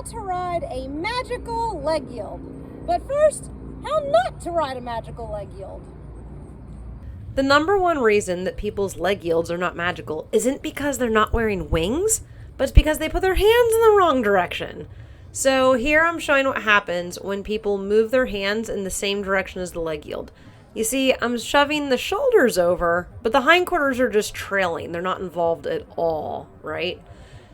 how to ride a magical leg yield. But first, how not to ride a magical leg yield. The number one reason that people's leg yields are not magical isn't because they're not wearing wings, but it's because they put their hands in the wrong direction. So here I'm showing what happens when people move their hands in the same direction as the leg yield. You see, I'm shoving the shoulders over, but the hindquarters are just trailing. They're not involved at all, right?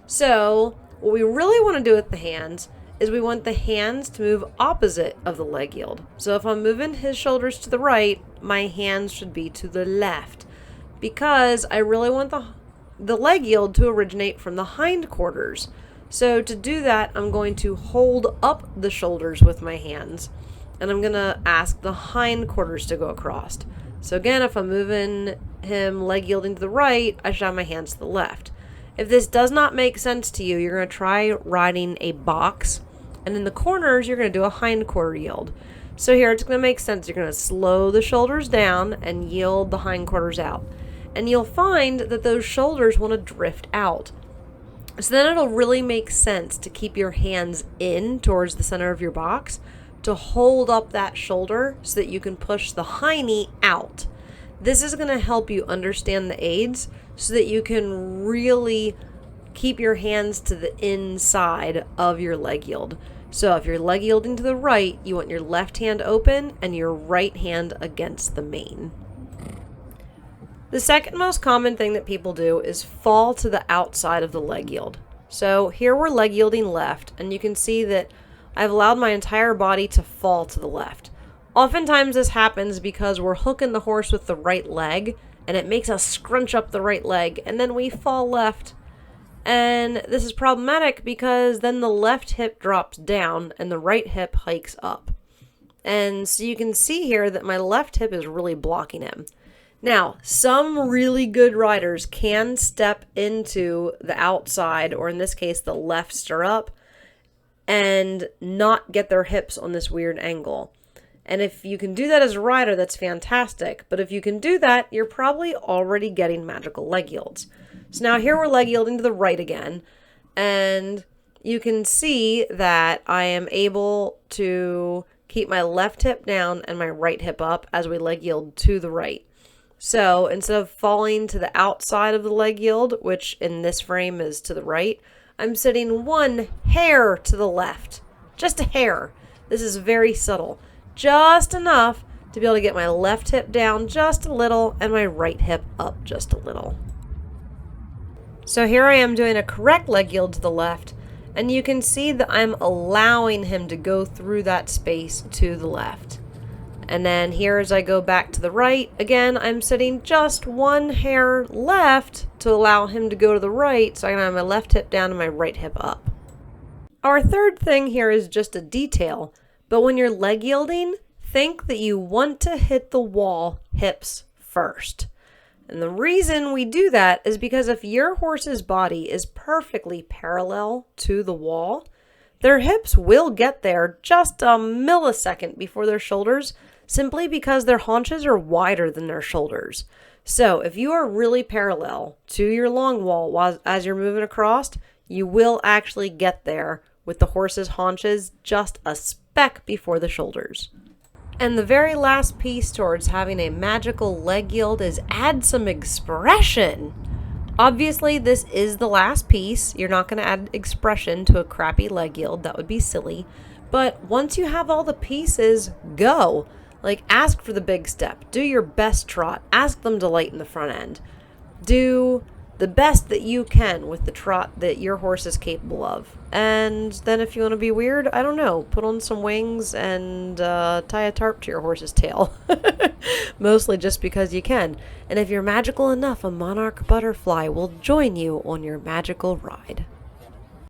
So what we really want to do with the hands is we want the hands to move opposite of the leg yield. So if I'm moving his shoulders to the right, my hands should be to the left, because I really want the leg yield to originate from the hindquarters. So to do that, I'm going to hold up the shoulders with my hands, and I'm going to ask the hindquarters to go across. So again, if I'm moving him leg yielding to the right, I should have my hands to the left. If this does not make sense to you, you're going to try riding a box, and in the corners, you're going to do a hindquarter yield. So here it's going to make sense. You're going to slow the shoulders down and yield the hindquarters out. And you'll find that those shoulders want to drift out. So then it'll really make sense to keep your hands in towards the center of your box to hold up that shoulder so that you can push the hiney out. This is going to help you understand the aids so that you can really keep your hands to the inside of your leg yield. So if you're leg yielding to the right, you want your left hand open and your right hand against the mane. The second most common thing that people do is fall to the outside of the leg yield. So here we're leg yielding left, and you can see that I've allowed my entire body to fall to the left. Oftentimes this happens because we're hooking the horse with the right leg, and it makes us scrunch up the right leg, and then we fall left. And this is problematic because then the left hip drops down and the right hip hikes up. And so you can see here that my left hip is really blocking him. Now, some really good riders can step into the outside, or in this case, the left stirrup, and not get their hips on this weird angle. And if you can do that as a rider, that's fantastic. But if you can do that, you're probably already getting magical leg yields. So now here we're leg yielding to the right again, and you can see that I am able to keep my left hip down and my right hip up as we leg yield to the right. So instead of falling to the outside of the leg yield, which in this frame is to the right, I'm sitting one hair to the left. Just a hair. This is very subtle. Just enough to be able to get my left hip down just a little and my right hip up just a little. So here I am doing a correct leg yield to the left, and you can see that I'm allowing him to go through that space to the left. And then here as I go back to the right, again, I'm sitting just one hair left to allow him to go to the right, so I can have my left hip down and my right hip up. Our third thing here is just a detail, but when you're leg yielding, think that you want to hit the wall hips first. And the reason we do that is because if your horse's body is perfectly parallel to the wall, their hips will get there just a millisecond before their shoulders, simply because their haunches are wider than their shoulders. So if you are really parallel to your long wall as you're moving across, you will actually get there with the horse's haunches just a speck before the shoulders. And the very last piece towards having a magical leg yield is add some expression. Obviously, this is the last piece. You're not going to add expression to a crappy leg yield. That would be silly. But once you have all the pieces, go. Like, ask for the big step. Do your best trot. Ask them to lighten the front end. Do the best that you can with the trot that your horse is capable of. And then if you want to be weird, I don't know, put on some wings and tie a tarp to your horse's tail. Mostly just because you can. And if you're magical enough, a Monarch Butterfly will join you on your magical ride.